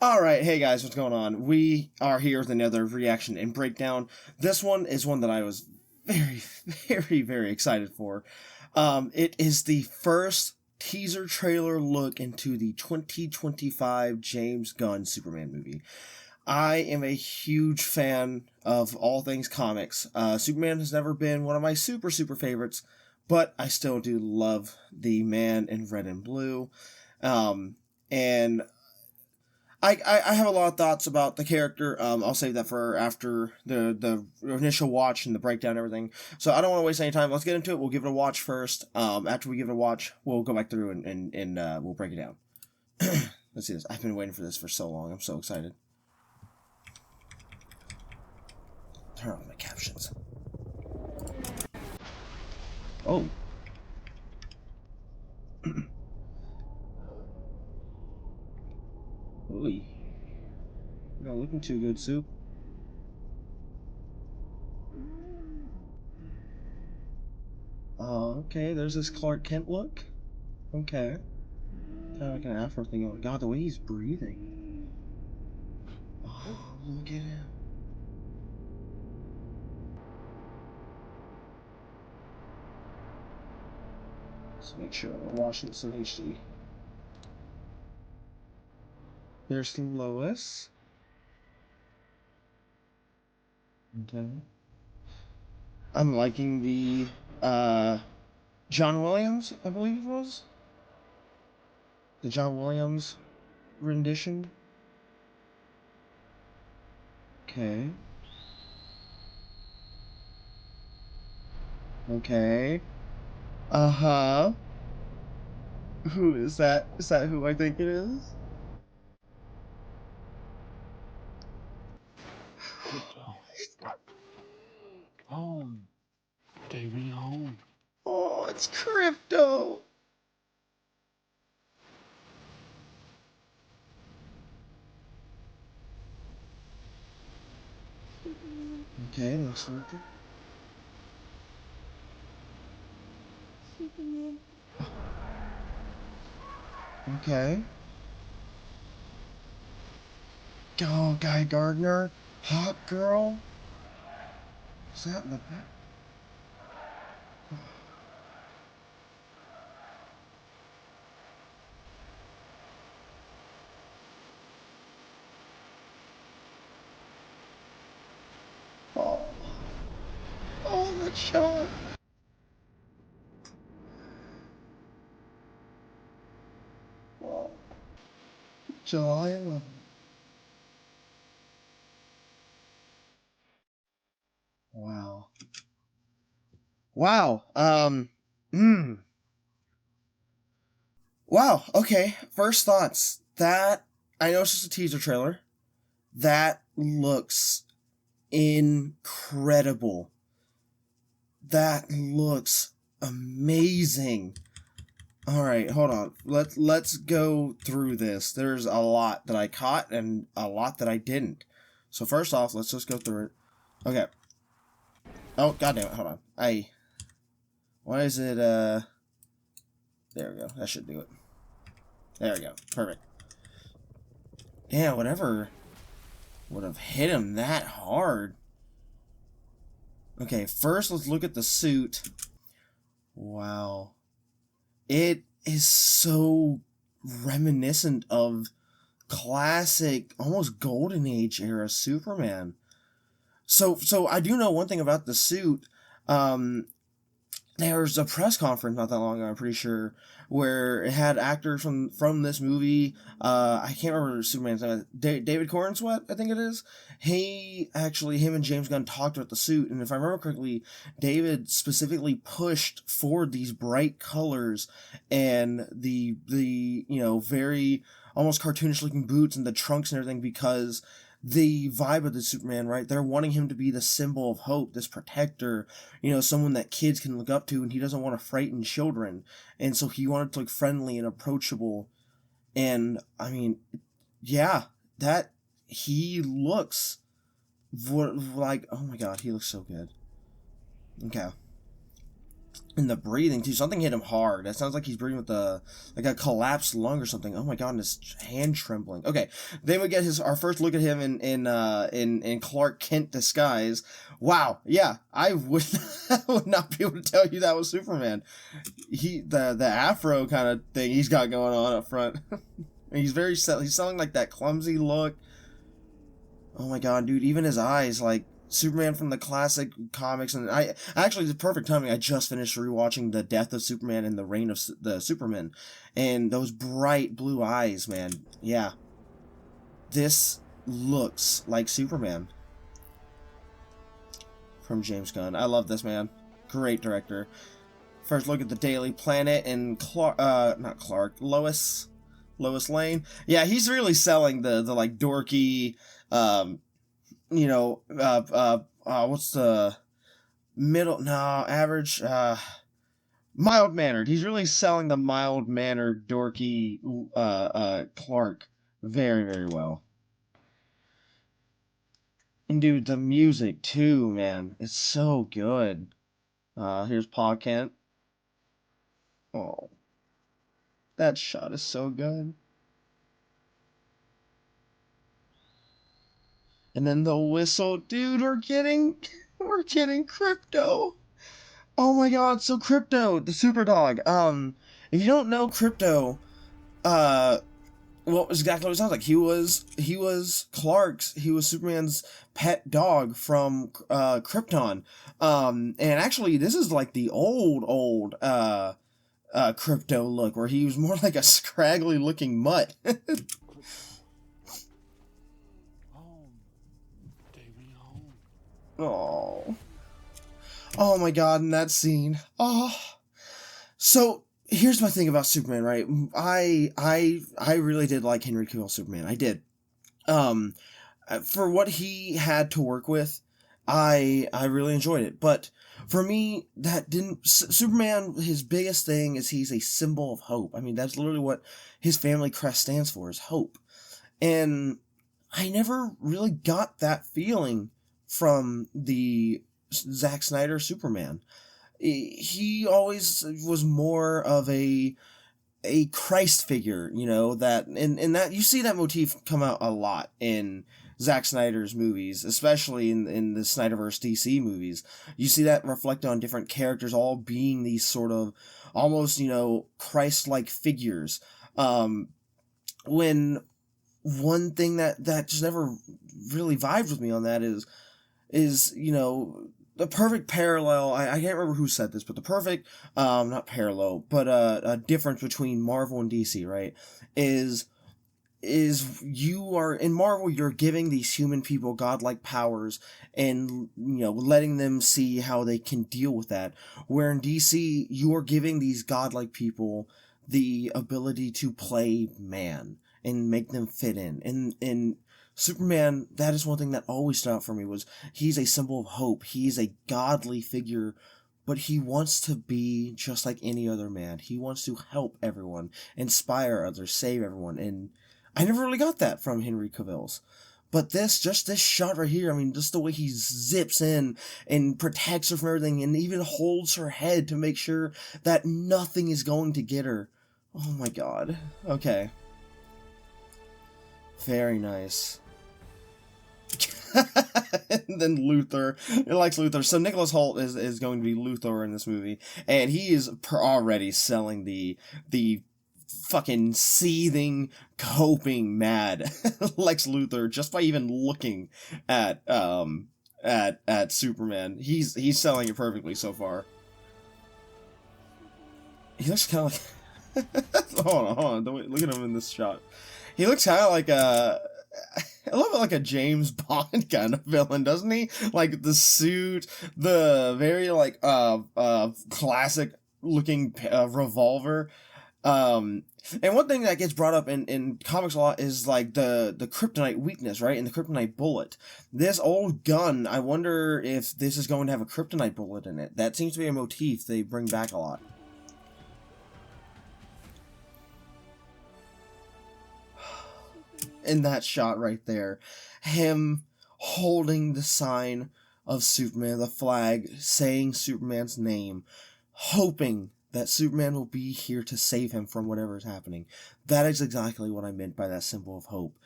Alright, hey guys, what's going on? We are here with another reaction and breakdown. This one is one that I was very, very excited for. It is the first teaser trailer look into the 2025 James Gunn Superman movie. I am a huge fan of all things comics. Superman has never been one of my super favorites, but I still do love the man in red and blue. And I have a lot of thoughts about the character. I'll save that for after the initial watch and the breakdown and everything. So I don't want to waste any time. Let's get into it. We'll give it a watch first. After we give it a watch, we'll go back through and we'll break it down. Let's see this. I've been waiting for this for so long. I'm so excited. Turn on my captions. Oh. Ooh. You're not looking too good, Soup. Okay, there's this Clark Kent look. Okay. Kind of like an afro thing. Oh god, the way he's breathing. Oh, look at him. Let's make sure I'm watching this in HD. There's Lois. Okay. I'm liking the John Williams, I believe it was. The John Williams rendition. Okay. Okay. Uh-huh. Who is that? Is that who I think it is? Home. Take me home. Oh, it's Crypto. Okay, looks like it. Okay. Go, Guy Gardner. Hot girl. Is that in the back? Oh. Oh, that shot. Wow. July 11th. Wow. Wow. Wow. Okay. First thoughts. That I know it's just a teaser trailer. That looks incredible. That looks amazing. All right, hold on. Let's go through this. There's a lot that I caught and a lot that I didn't. So first off, let's just go through it. Okay. Oh, goddamn it. Hold on. Why is it, there we go. That should do it. There we go. Perfect. Yeah, whatever would have hit him that hard. Okay, first let's look at the suit. Wow. It is so reminiscent of classic, almost golden age era Superman. So I do know one thing about the suit. There was a press conference not that long ago, I'm pretty sure, where it had actors from this movie. I can't remember Superman's name. David Cornsweet, I think it is. Him and James Gunn talked about the suit, and if I remember correctly, David specifically pushed for these bright colors and the very almost cartoonish looking boots and the trunks and everything because the vibe of the Superman, right? They're wanting him to be the symbol of hope, this protector, someone that kids can look up to, and he doesn't want to frighten children. And so he wanted to look friendly and approachable. And, I mean, yeah, that, he looks like, oh my god, he looks so good. Okay. And the breathing too. Something hit him hard. That sounds like he's breathing with a collapsed lung or something. Oh my god, and his hand trembling. Okay, then we get our first look at him in Clark Kent disguise. Wow, yeah, I would I would not be able to tell you that was Superman. The afro kind of thing he's got going on up front. He's selling like that clumsy look. Oh my god, dude, even his eyes, like Superman from the classic comics, and actually the perfect timing. I just finished rewatching The Death of Superman and The Reign of the Superman, and those bright blue eyes, man. Yeah, this looks like Superman from James Gunn. I love this man. Great director. First look at the Daily Planet and Lois Lane. Yeah, he's really selling the like dorky, what's the average, mild mannered. He's really selling the mild mannered, dorky, Clark very, very well. And dude, the music too, man, it's so good. Here's Pa Kent. Oh, that shot is so good. And then the whistle, dude, we're getting Crypto. Oh my god, so Crypto, the super dog. If you don't know Crypto, uh, what was exactly what it sounds like? He was Superman's pet dog from Krypton. And actually, this is like the old Crypto look, where he was more like a scraggly looking mutt. Oh. Oh my god, in that scene. Oh. So, here's my thing about Superman, right? I really did like Henry Cavill's Superman. I did. For what he had to work with, I really enjoyed it. But for me, that didn't Superman, his biggest thing is he's a symbol of hope. I mean, that's literally what his family crest stands for, is hope. And I never really got that feeling from the Zack Snyder Superman. He always was more of a Christ figure, that and that you see that motif come out a lot in Zack Snyder's movies, especially in the Snyderverse DC movies. You see that reflect on different characters all being these sort of almost, Christ-like figures. When one thing that just never really vibed with me on that is the perfect parallel. I can't remember who said this, but the perfect not parallel, but a difference between Marvel and DC, right, is you are in Marvel, you're giving these human people godlike powers and letting them see how they can deal with that, where in DC you are giving these godlike people the ability to play man and make them fit in. And Superman, that is one thing that always stood out for me, was he's a symbol of hope. He's a godly figure, but he wants to be just like any other man. He wants to help everyone, inspire others, save everyone. And I never really got that from Henry Cavill's. But this shot right here, I mean, just the way he zips in and protects her from everything and even holds her head to make sure that nothing is going to get her. Oh my god. Okay. Very nice. And then Luthor. It likes Luthor. So Nicholas Hoult is going to be Luthor in this movie. And he is already selling the fucking seething, coping mad Lex Luthor just by even looking at Superman. He's selling it perfectly so far. He looks kind of like hold on. Look at him in this shot. He looks kind of like I love it, like a James Bond kind of villain, doesn't he? Like the suit, the very like classic looking revolver. And one thing that gets brought up in comics a lot is like the kryptonite weakness, right? And the kryptonite bullet. This old gun, I wonder if this is going to have a kryptonite bullet in it. That seems to be a motif they bring back a lot. In that shot right there, him holding the sign of Superman, the flag, saying Superman's name. hoping that Superman will be here to save him from whatever is happening. That is exactly what I meant by that symbol of hope.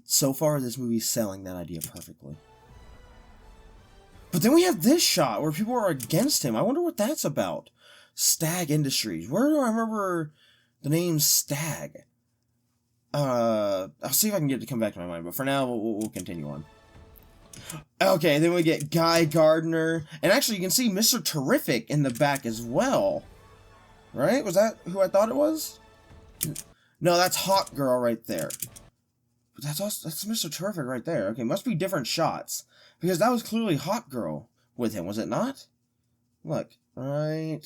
So far, this movie's selling that idea perfectly. But then we have this shot where people are against him. I wonder what that's about. Stag Industries. Where do I remember the name Stag? I'll see if I can get it to come back to my mind, but for now, we'll continue on. Okay, then we get Guy Gardner, and actually you can see Mr. Terrific in the back as well. Right? Was that who I thought it was? No, that's Hawk Girl right there. But that's Mr. Terrific right there. Okay, must be different shots. Because that was clearly Hawk Girl with him, was it not? Look, right...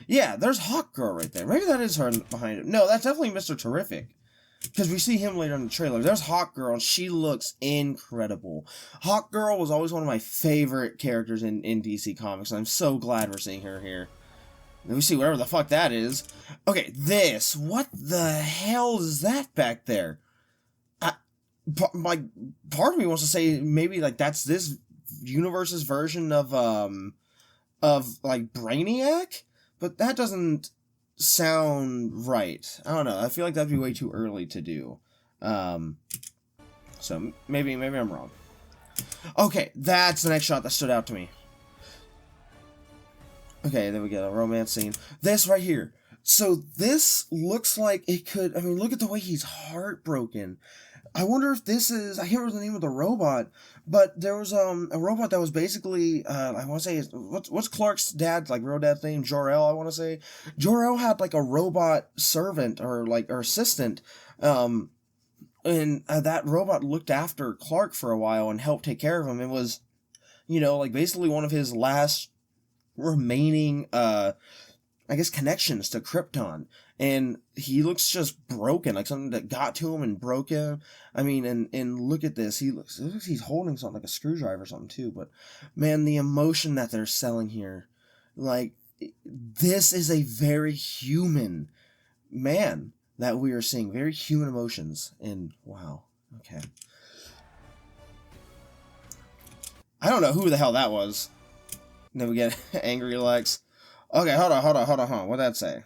Yeah, there's Hawk Girl right there. Maybe that is her behind him. No, that's definitely Mr. Terrific. Because we see him later in the trailer. There's Hawk Girl, and she looks incredible. Hawk Girl was always one of my favorite characters in DC Comics, and I'm so glad we're seeing her here. And we see whatever the fuck that is. Okay, this. What the hell is that back there? Part of me wants to say maybe, like, that's this universe's version of like, Brainiac? But that doesn't sound right. I don't know. I feel like that'd be way too early to do. So maybe I'm wrong. Okay, that's the next shot that stood out to me. Okay, then we get a romance scene. This right here. So this looks like it could... I mean, look at the way he's heartbroken. I wonder if this is... I can't remember the name of the robot, but there was a robot that was basically... I want to say... What's Clark's dad, like, real dad's name? Jor-El, I want to say. Jor-El had, like, a robot servant or assistant. And that robot looked after Clark for a while and helped take care of him. It was, you know, like, basically one of his last remaining, I guess, connections to Krypton. And he looks just broken, like something that got to him and broke him. I mean, and look at this. It looks like he's holding something, like a screwdriver or something, too. But, man, the emotion that they're selling here, like, this is a very human man that we are seeing. Very human emotions. And, wow. Okay. I don't know who the hell that was. And then we get Angry Lex. Okay, hold on. What'd that say?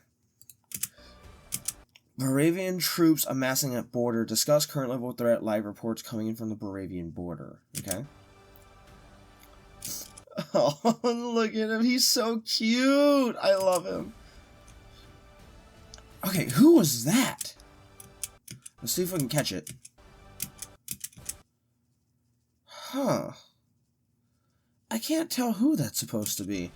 Baravian troops amassing at border. Discuss current level of threat. Live reports coming in from the Baravian border. Okay. Oh, look at him. He's so cute. I love him. Okay, who was that? Let's see if we can catch it. Huh. I can't tell who that's supposed to be.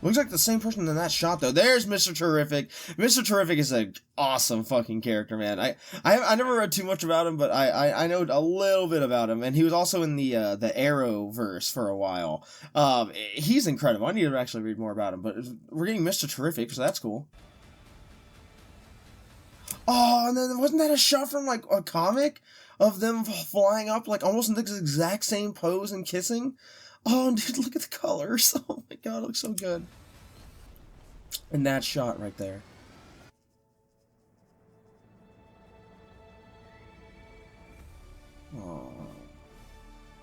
Looks like the same person in that shot, though. There's Mr. Terrific. Mr. Terrific is an awesome fucking character, man. I never read too much about him, but I know a little bit about him, and he was also in the Arrowverse for a while. He's incredible. I need to actually read more about him, but we're getting Mr. Terrific, so that's cool. Oh, and then wasn't that a shot from, like, a comic of them flying up, like, almost in the exact same pose and kissing? Oh, dude, look at the colors. Oh my god, it looks so good. And that shot right there. Oh.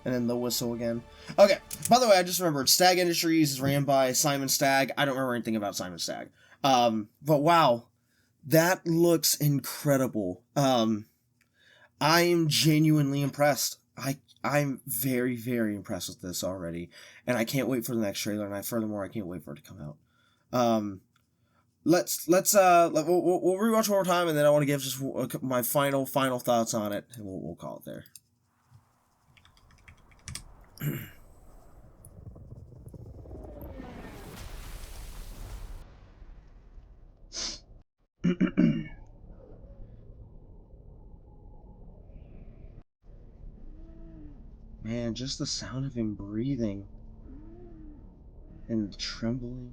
And then the whistle again. Okay, by the way, I just remembered Stag Industries is ran by Simon Stagg. I don't remember anything about Simon Stagg. But wow, that looks incredible. I am genuinely impressed. I'm very, very impressed with this already, and I can't wait for the next trailer. And furthermore, I can't wait for it to come out. We'll rewatch one more time, and then I want to give just my final thoughts on it, and we'll call it there. Man, just the sound of him breathing and trembling.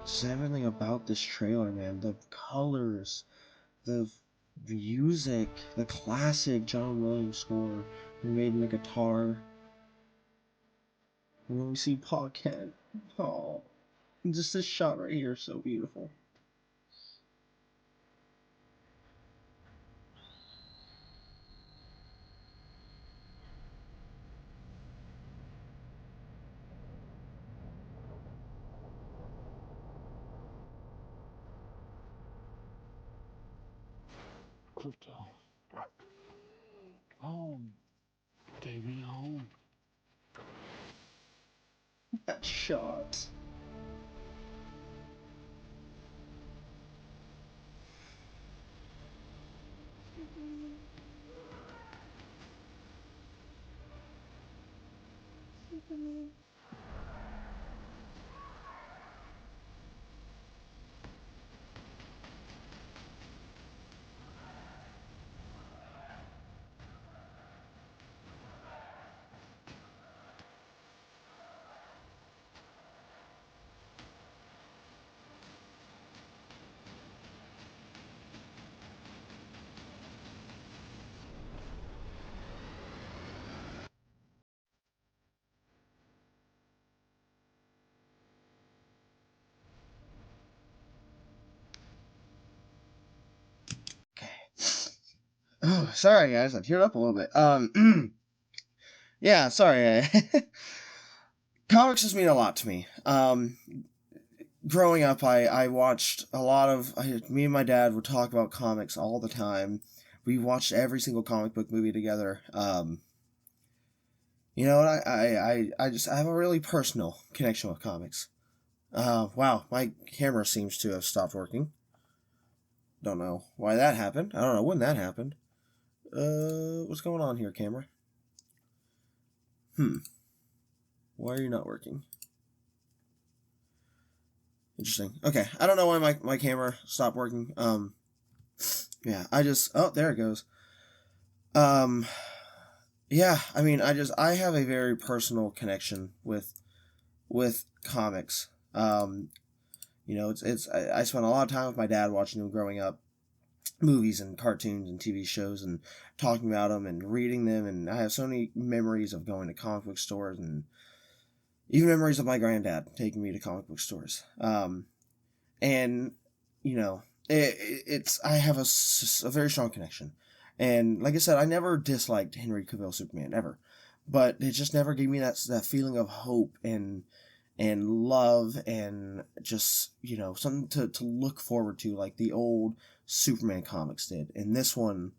Just everything about this trailer, man. The colors, the music, the classic John Williams score, we made in the guitar. And when we see Paul Kent, oh, just this shot right here is so beautiful. Crypto. Home. Take me home. That shot. Oh, sorry guys, I teared up a little bit. Yeah, sorry. Comics just mean a lot to me. Growing up, I watched a lot of. Me and my dad would talk about comics all the time. We watched every single comic book movie together. You know, I just I have a really personal connection with comics. Wow, my camera seems to have stopped working. Don't know why that happened. I don't know when that happened. What's going on here, camera? Why are you not working? Interesting. Okay, I don't know why my camera stopped working. Yeah, oh, there it goes. Yeah, I mean, I have a very personal connection with comics. You know, I spent a lot of time with my dad watching them growing up, movies and cartoons and TV shows, and talking about them and reading them, and I have so many memories of going to comic book stores, and even memories of my granddad taking me to comic book stores. And you know, it's I have a very strong connection, and like I said, I never disliked Henry Cavill Superman ever, but it just never gave me that feeling of hope and love and just, you know, something to look forward to like the old Superman comics did. And this one,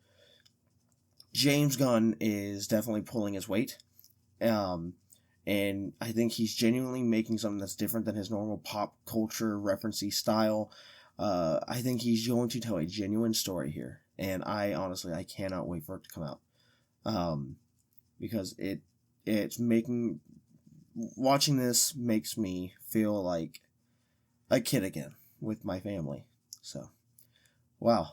James Gunn is definitely pulling his weight. And I think he's genuinely making something that's different than his normal pop culture referencey style. I think he's going to tell a genuine story here, and I honestly I cannot wait for it to come out. Because it's making watching this makes me feel like a kid again with my family. So, wow.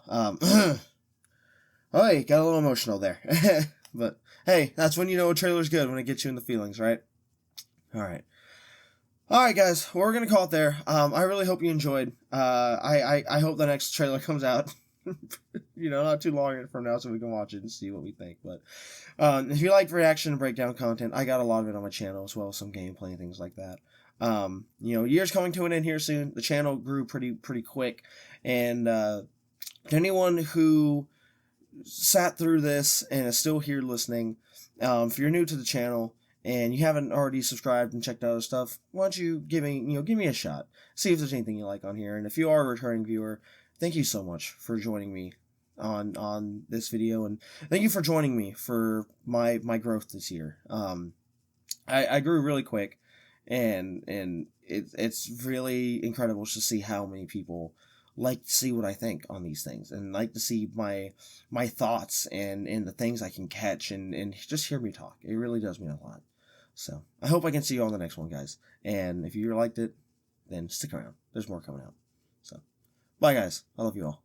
Oh, hey, got a little emotional there. But hey, that's when you know a trailer's good, when it gets you in the feelings, right? All right. All right, guys, we're gonna call it there. I really hope you enjoyed. I hope the next trailer comes out, you know, not too long from now, so we can watch it and see what we think. But if you like reaction and breakdown content, I got a lot of it on my channel as well as some gameplay and things like that. You know, year's coming to an end here soon. The channel grew pretty quick, and to anyone who sat through this and is still here listening, if you're new to the channel and you haven't already subscribed and checked out other stuff, why don't you give me a shot, see if there's anything you like on here. And if you are a returning viewer, thank you so much for joining me on this video, and thank you for joining me for my growth this year. I grew really quick, and it's really incredible to see how many people like to see what I think on these things, and like to see my thoughts and the things I can catch, and just hear me talk. It really does mean a lot. So I hope I can see you on the next one, guys. And if you liked it, then stick around. There's more coming out. So bye, guys. I love you all.